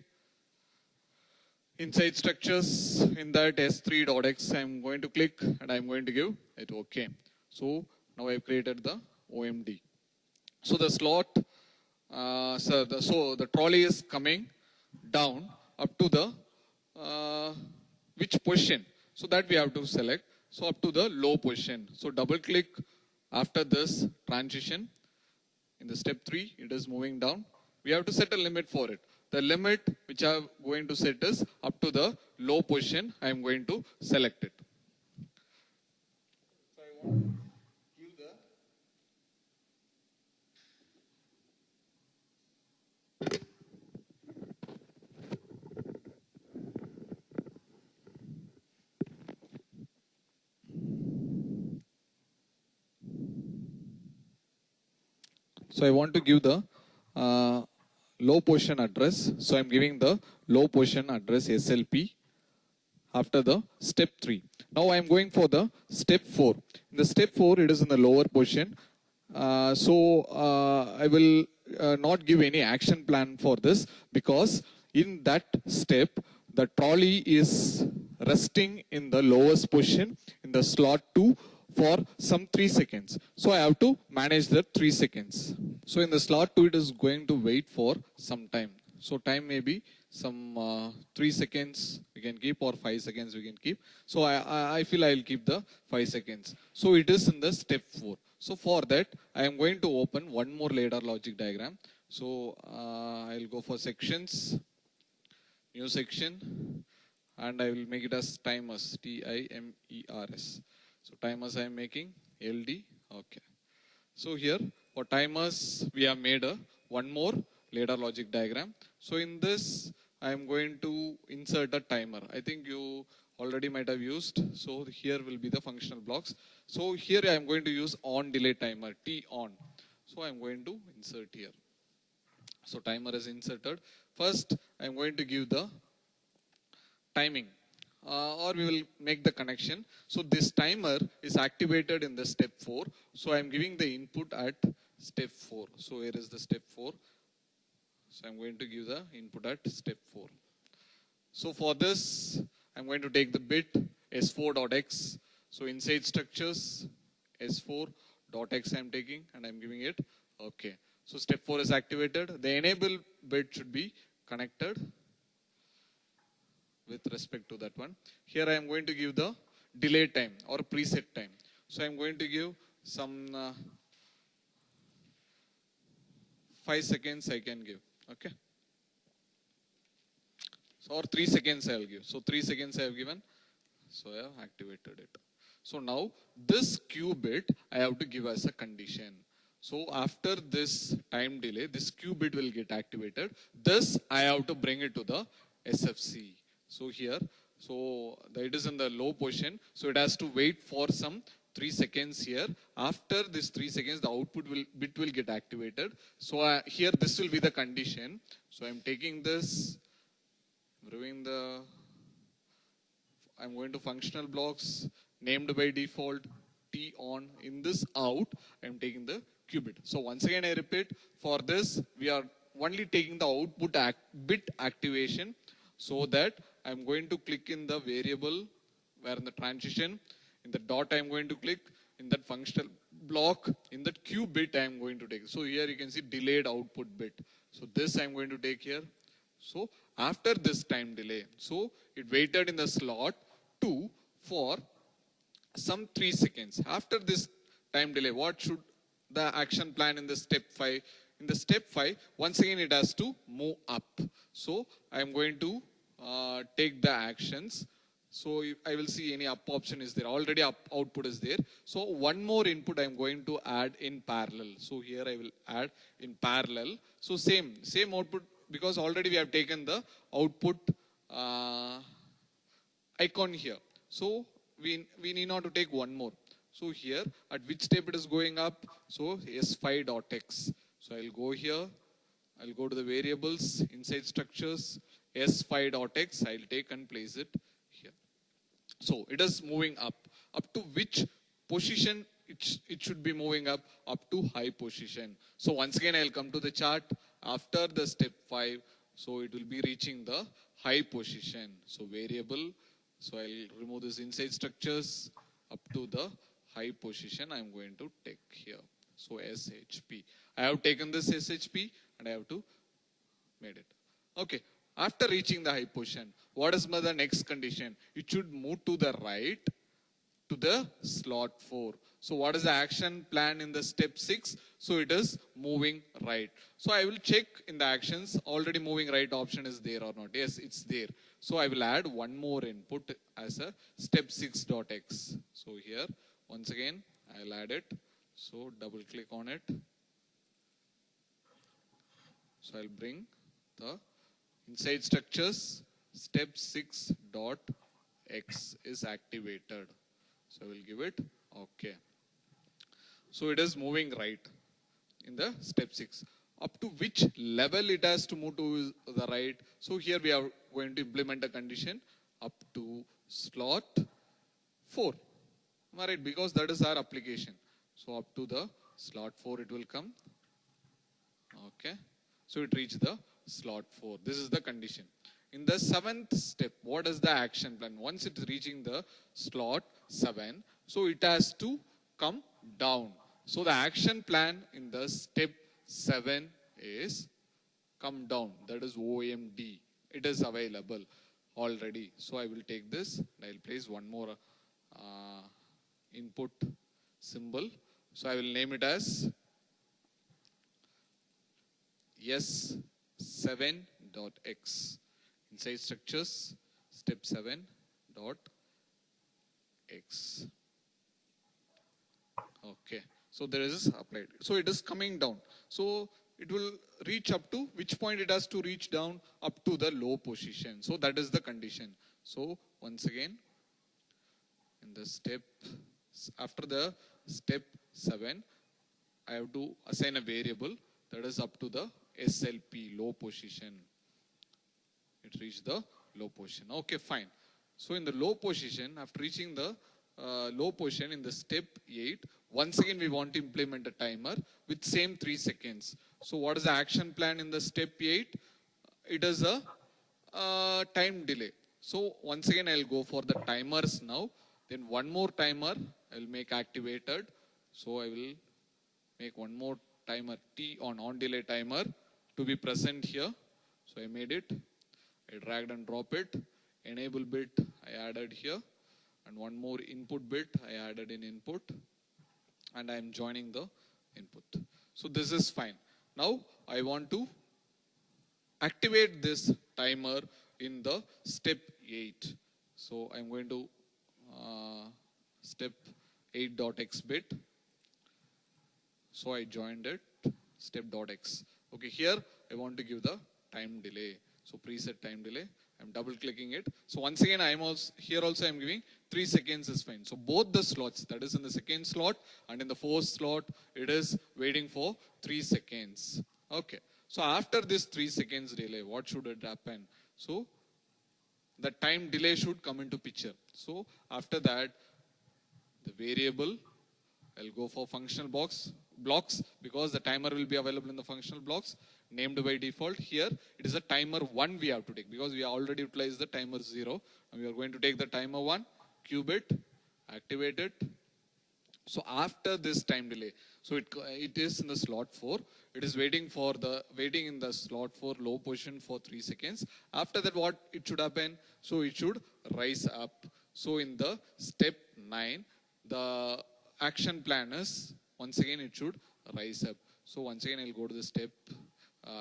Inside structures, in that S3.x, I'm going to click and I'm going to give it OK. So now I've created the OMD. So the slot, so the trolley is coming down up to the which position? So that we have to select. So up to the low position. So double click after this transition. In the step 3, it is moving down. We have to set a limit for it. The limit which I am going to set is up to the low position. I am going to select it. So I want to give the So I want to give the low position address. So I'm giving the low position address SLP after the step 3. Now I'm going for the step 4. In the step 4, it is in the lower position. I will not give any action plan for this, because in that step, the trolley is resting in the lowest position in the slot 2 for some 3 seconds. So I have to manage the 3 seconds. So in the slot 2, it is going to wait for some time. So time may be some 3 seconds we can keep, or 5 seconds we can keep. So I feel I will keep the 5 seconds. So it is in the step 4. So for that, I am going to open one more ladder logic diagram. So I'll go for sections, new section, and I will make it as timers, TIMERS. So timers I am making LD. Okay. So here for timers we have made one more ladder logic diagram. So in this I am going to insert a timer. I think you already might have used. So here will be the functional blocks. So here I am going to use on delay timer, T on. So I am going to insert here. So timer is inserted. First I am going to give the timing. Or we will make the connection. So this timer is activated in the step 4. So I am giving the input at step 4. So here is the step 4. So I'm going to give the input at step 4. So for this, I'm going to take the bit S4.x. So inside structures, S4.x I'm taking, and I'm giving it OK. So step 4 is activated. The enable bit should be connected with respect to that one. Here I am going to give the delay time or preset time. So I am going to give some 5 seconds I can give. Okay. So or 3 seconds I will give. So 3 seconds I have given. So I have activated it. So now this Q bit I have to give as a condition. So after this time delay, this Q bit will get activated. This I have to bring it to the SFC. So here, so it is in the low position. So it has to wait for some 3 seconds here. After this 3 seconds, the output bit will get activated. So here this will be the condition. So I'm taking this, removing the, I'm going to functional blocks named by default T on. In this out, I'm taking the Q bit. So once again I repeat, for this we are only taking the output bit activation, so that I'm going to click in the variable where in the transition, in the dot I'm going to click, in that functional block, in that Q bit I'm going to take. So here you can see delayed output bit. So this I'm going to take here. So after this time delay, so it waited in the slot 2 for some 3 seconds. After this time delay, what should the action plan in the step 5? In the step 5, once again it has to move up. So I'm going to take the actions. So if I will see any up option is there. Already up output is there. So one more input I'm going to add in parallel. So here I will add in parallel. So same output, because already we have taken the output icon here. So we need not to take one more. So here at which step it is going up? So s5.x. So I'll go here. I'll go to the variables inside structures s5.x. I'll take and place it here. So it is moving up. Up to which position it should be moving up? Up to high position. So once again I'll come to the chart after the step 5. So it will be reaching the high position. So variable. So I'll remove this inside structures up to the high position I'm going to take here. So SHP. I have taken this SHP and I have to made it. Okay. After reaching the high position, what is the next condition? It should move to the right to the slot 4. So what is the action plan in the step 6? So it is moving right. So I will check in the actions, already moving right option is there or not. Yes, it's there. So I will add one more input as a step 6.x. So here, once again, I'll add it. So double click on it. So I'll bring the inside structures step 6.x is activated. So I will give it OK. So it is moving right in the step 6. Up to which level it has to move to the right? So here we are going to implement a condition up to slot 4. Alright, because that is our application. So up to the slot 4 it will come. Okay. So it reached the slot 4. This is the condition. In the 7th step, what is the action plan? Once it's reaching the slot 7, so it has to come down. So the action plan in the step 7 is come down. That is OMD. It is available already. So I will take this and I'll place one more input symbol. So I will name it as S7.x. Inside structures, step 7.x. Okay. So there is applied. So it is coming down. So it will reach up to which point it has to reach down? Up to the low position. So that is the condition. So once again, in the step, after the step 7, I have to assign a variable that is up to the SLP, low position. It reached the low position. Okay, fine. So in the low position, after reaching the low position in the step 8, once again we want to implement a timer with same 3 seconds. So what is the action plan in the step 8? It is a time delay. So once again I'll go for the timers now. Then one more timer I'll make activated. So I will make one more timer T on delay timer to be present here. So I made it. I dragged and drop it. Enable bit I added here. And one more input bit I added in input. And I am joining the input. So this is fine. Now I want to activate this timer in the step 8. So I'm going to step 8.x bit. So I joined it, step.x. Okay, here I want to give the time delay. So preset time delay. I'm double clicking it. So once again, here also I'm giving 3 seconds is fine. So both the slots, that is in the second slot and in the fourth slot, it is waiting for 3 seconds. Okay. So after this 3 seconds delay, what should it happen? So the time delay should come into picture. So after that, the variable, I'll go for functional blocks because the timer will be available in the functional blocks named by default. Here it is a timer 1 we have to take because we already utilized the timer 0 and we are going to take the timer 1, qubit, activate it. So after this time delay, so it is in the slot 4. It is waiting in the slot 4 low position for 3 seconds. After that, what it should happen? So it should rise up. So in the step 9, the action plan is once again it should rise up. So once again I'll go to the step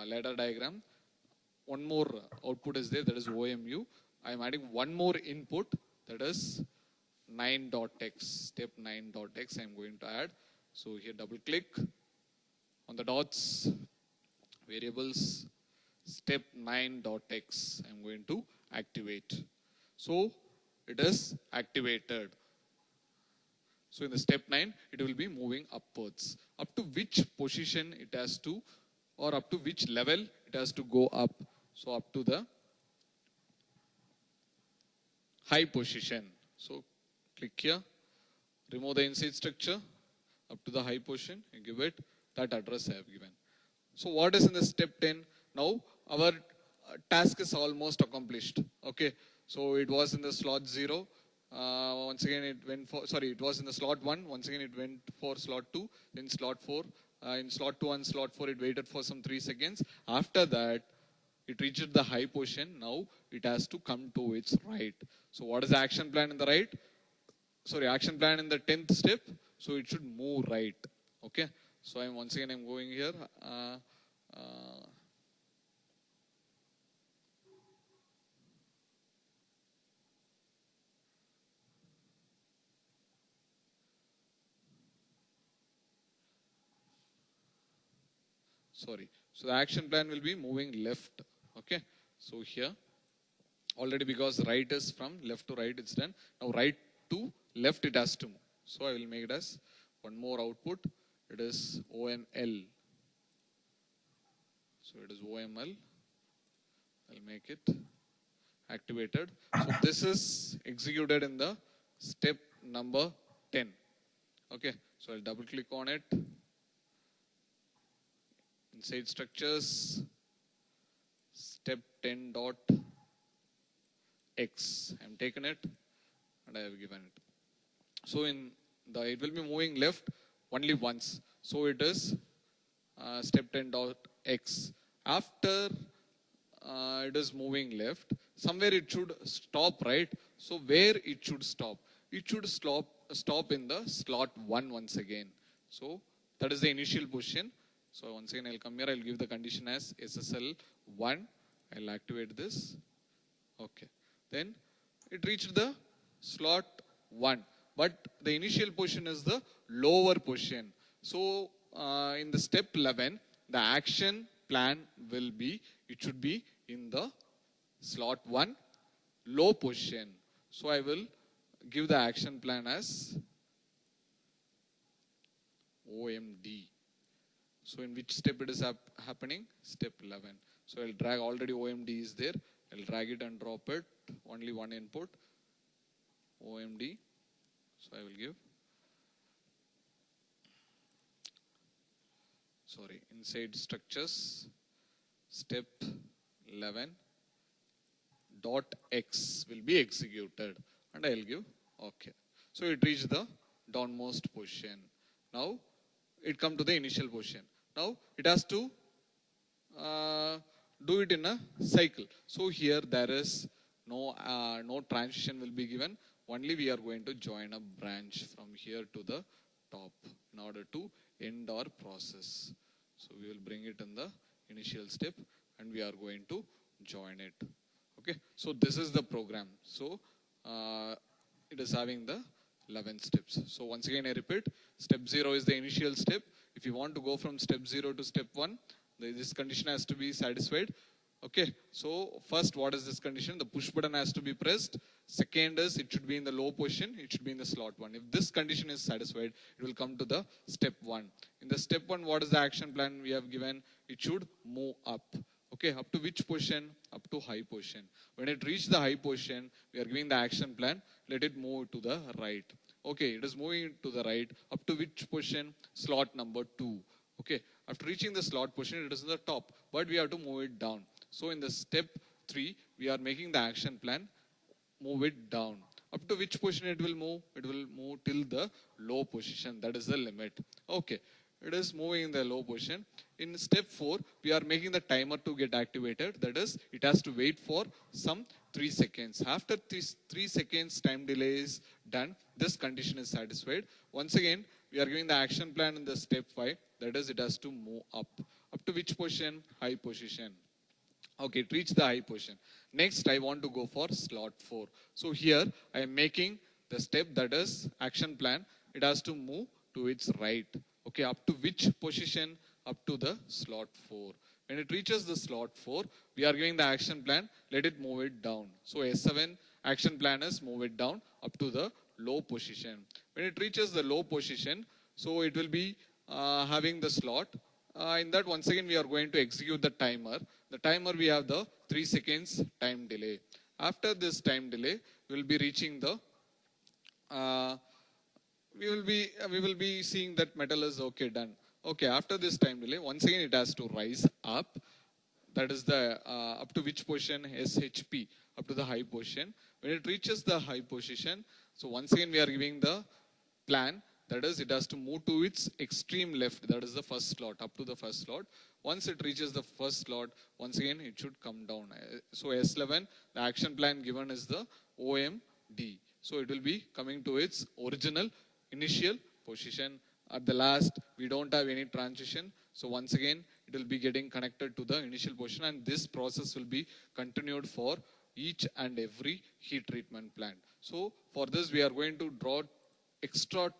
ladder diagram. One more output is there, that is OMU. I am adding one more input, that is 9.x, step 9.x I am going to add. So here double click on the dots, variables, step 9.x I am going to activate. So it is activated. So in the step 9, it will be moving upwards. Up to which position it has to, or up to which level it has to go up. So up to the high position. So click here, remove the inside structure, up to the high position, and give it that address I have given. So what is in the step 10? Now our task is almost accomplished. Okay, so it was in the slot 0. Once again it went for, sorry, it was in the slot 1. Once again it went for slot 2, then slot 4. In slot 2 and slot 4 it waited for some 3 seconds. After that it reached the high position. Now it has to come to its right. So what is the action plan in the right? Sorry, action plan in the 10th step. So it should move right. Okay, so I'm once again I'm going here. Sorry, so the action plan will be moving left. Okay, so here already, because right is from left to right, it's done. Now right to left it has to move. So I will make it as one more output. It is OML. So it is OML. I'll make it activated. So this is executed in the step number 10. Okay, so I'll double click on it. Inside structures, step 10 dot X. I'm taken it and I have given it. So in the, it will be moving left only once. So it is step 10 dot X. After it is moving left, somewhere it should stop, right? So where it should stop? It should stop in the slot 1 once again. So that is the initial position. So once again I'll come here, I'll give the condition as SSL 1. I'll activate this. Okay. Then it reached the slot 1. But the initial position is the lower position. So in the step 11, the action plan will be, it should be in the slot 1 low position. So I will give the action plan as OMD. So in which step it is happening? Step 11. So I'll drag, already OMD is there. I'll drag it and drop it. Only one input. OMD. So I will give. Sorry, inside structures. Step 11. Dot X will be executed. And I'll give OK. So it reached the downmost position. Now it come to the initial position. Now it has to do it in a cycle. So here there is no transition will be given. Only we are going to join a branch from here to the top in order to end our process. So we will bring it in the initial step and we are going to join it. Okay. So this is the program. So it is having the 11 steps. So once again I repeat, step 0 is the initial step. If you want to go from step 0 to step 1, this condition has to be satisfied. Okay, so first, what is this condition? The push button has to be pressed. Second is, it should be in the low position. It should be in the slot 1. If this condition is satisfied, it will come to the step 1. In the step 1, what is the action plan we have given? It should move up. Okay, up to which position? Up to high position. When it reaches the high position, we are giving the action plan. Let it move to the right. Okay, it is moving to the right. Up to which position? Slot number 2. Okay, after reaching the slot position, it is in the top, but we have to move it down. So in the step 3, we are making the action plan, move it down. Up to which position it will move? It will move till the low position. That is the limit. Okay, it is moving in the low position. In step 4, we are making the timer to get activated. That is, it has to wait for some 3 seconds. After this 3 seconds time delay is done, this condition is satisfied. Once again, we are giving the action plan in the step 5. That is, it has to move up. Up to which position? High position. Okay, it reached the high position. Next, I want to go for slot 4. So here, I am making the step, that is action plan. It has to move to its right. Okay, up to which position? Up to the slot 4. When it reaches the slot 4, we are giving the action plan. Let it move it down. So S7, action planners move it down up to the low position. When it reaches the low position, so it will be having the slot. In that, once again, we are going to execute the timer. The timer, we have the 3 seconds time delay. After this time delay, we will be reaching the we will be seeing that metal is okay, done. Okay, after this time delay, once again it has to rise up. That is the up to which position? SHP, up to the high position. When it reaches the high position, so once again we are giving the plan. That is, it has to move to its extreme left. That is the first slot, up to the first slot. Once it reaches the first slot, once again it should come down. So S11, the action plan given is the OMD. So it will be coming to its original initial position. At the last, we don't have any transition. So once again, it will be getting connected to the initial position, and this process will be continued for each and every heat treatment plant. So for this, we are going to draw extra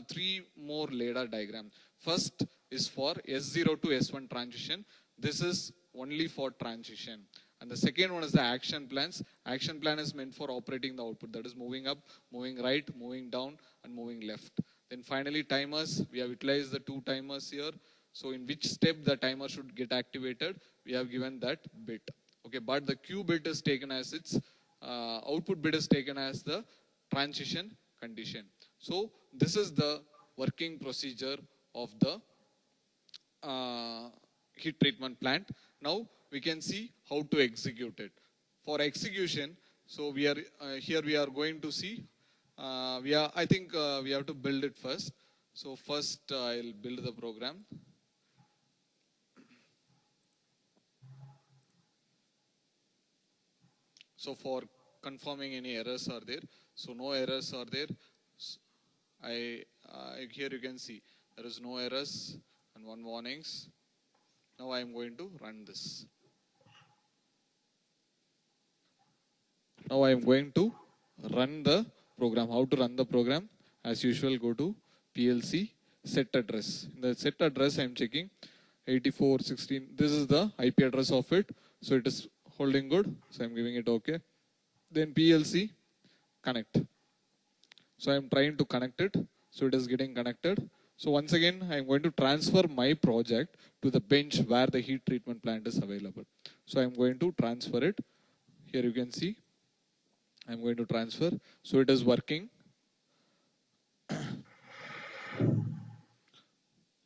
3 more ladder diagram. First is for S0 to S1 transition. This is only for transition. And the second one is the action plans. Action plan is meant for operating the output. That is moving up, moving right, moving down, and moving left. Then finally timers. We have utilized the 2 timers here. So in which step the timer should get activated, we have given that bit. Okay, but the Q bit is taken as its output bit is taken as the transition condition. So this is the working procedure of the heat treatment plant. Now we can see how to execute it. For execution, so we are here we are going to see I think we have to build it first. So first I'll build the program. So for confirming any errors are there. So no errors are there. Here you can see there is no errors and 1 warnings. Now I am going to run this. Now I am going to run the program. How to run the program? As usual, go to PLC set address. In the set address, I am checking 8416. This is the IP address of it. So it is holding good. So I am giving it OK. Then PLC connect. So I am trying to connect it. So it is getting connected. So once again, I am going to transfer my project to the bench where the heat treatment plant is available. So I am going to transfer it. Here you can see. I am going to transfer. So it is working.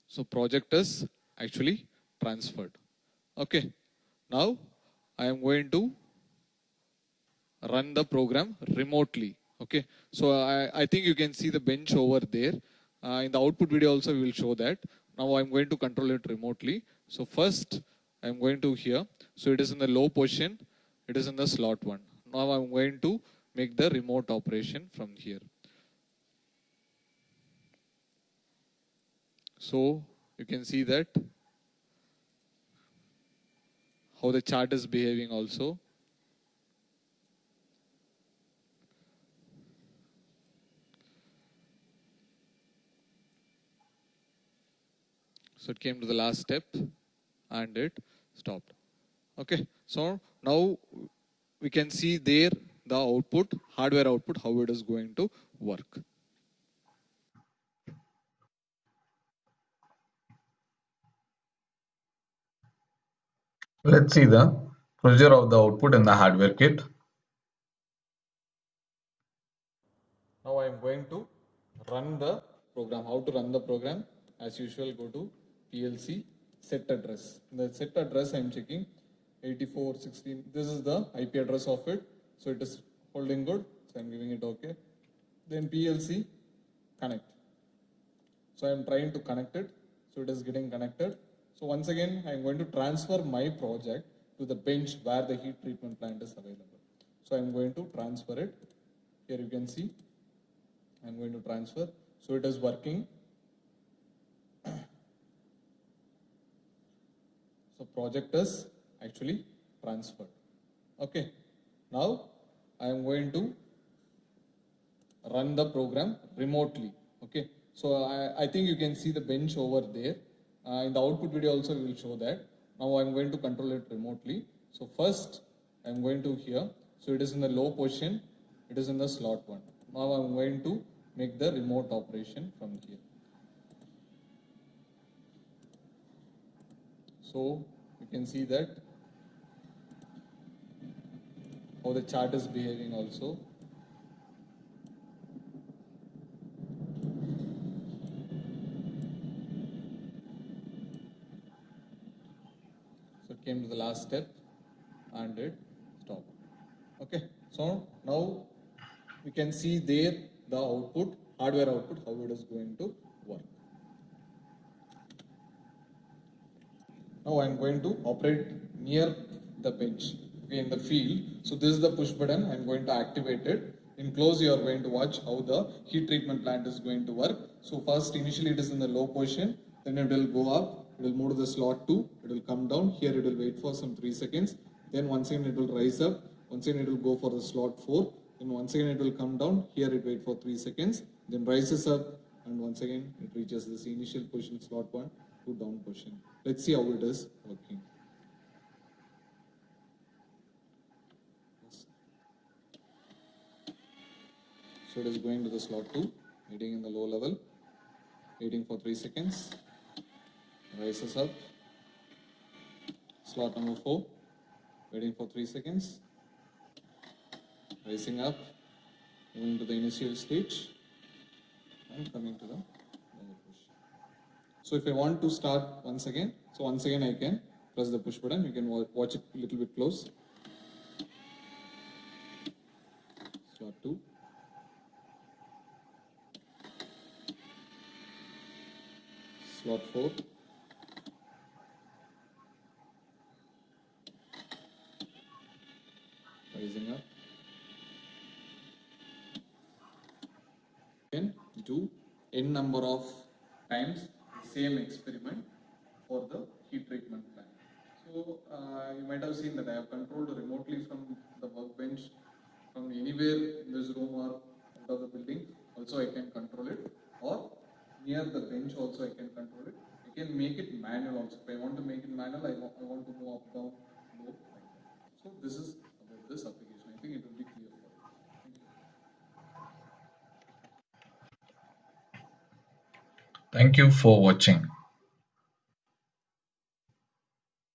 So project is actually transferred. Okay. Now I am going to run the program remotely. Okay. So I think you can see the bench over there. In the output video also we will show that. Now I am going to control it remotely. So first I am going to here. So it is in the low position. It is in the slot 1. Now I am going to make the remote operation from here. So you can see that how the chart is behaving also. So it came to the last step and it stopped. Okay. So now we can see there the output, hardware output, how it is going to work. Let's see the procedure of the output in the hardware kit. Now I am going to run the program. How to run the program? As usual, go to PLC set address. In the set address, I am checking 8416. This is the IP address of it. So it is holding good. So I am giving it OK. Then PLC connect. So I am trying to connect it. So it is getting connected. So once again, I am going to transfer my project to the bench where the heat treatment plant is available. So I am going to transfer it. Here you can see. I am going to transfer. So it is working. So project is actually transferred. Okay. Now I am going to run the program remotely. Okay. So I think you can see the bench over there. In the output video also we will show that. Now I am going to control it remotely. So first I am going to here. So it is in the low position. it is in the slot 1. Now I'm going to make the remote operation from here. So you can see that how the chart is behaving also. So it came to the last step and it stopped. Okay, so now we can see there the output, hardware output, how it is going to work. Now I am going to operate near the bench, okay, in the field. So this is the push button. I am going to activate it. In close, you are going to watch how the heat treatment plant is going to work. So first, initially it is in the low position, then it will go up, it will move to the slot 2, it will come down, here it will wait for some 3 seconds, then once again it will rise up, once again it will go for the slot 4, then once again it will come down, here it wait for 3 seconds, then rises up, and once again it reaches this initial position slot 1 to down position. Let's see how it is working. So it is going to the slot 2, waiting in the low level, waiting for 3 seconds, rises up, slot number 4, waiting for 3 seconds, rising up, moving to the initial stage, and coming to the lower position. So if I want to start once again, so once again I can press the push button. You can watch it a little bit close. Slot 2. Slot 4. Rising up. Can do n number of times the same experiment for the heat treatment plant. So you might have seen that I have controlled remotely from the workbench, from anywhere in this room or out of the building. Also I can control it, or near the bench also I can control it. I can make it manual also. If I want to make it manual, I want to move up, down, low, like that. So this is about this application. I think it will be clear for you. Thank you. Thank you for watching.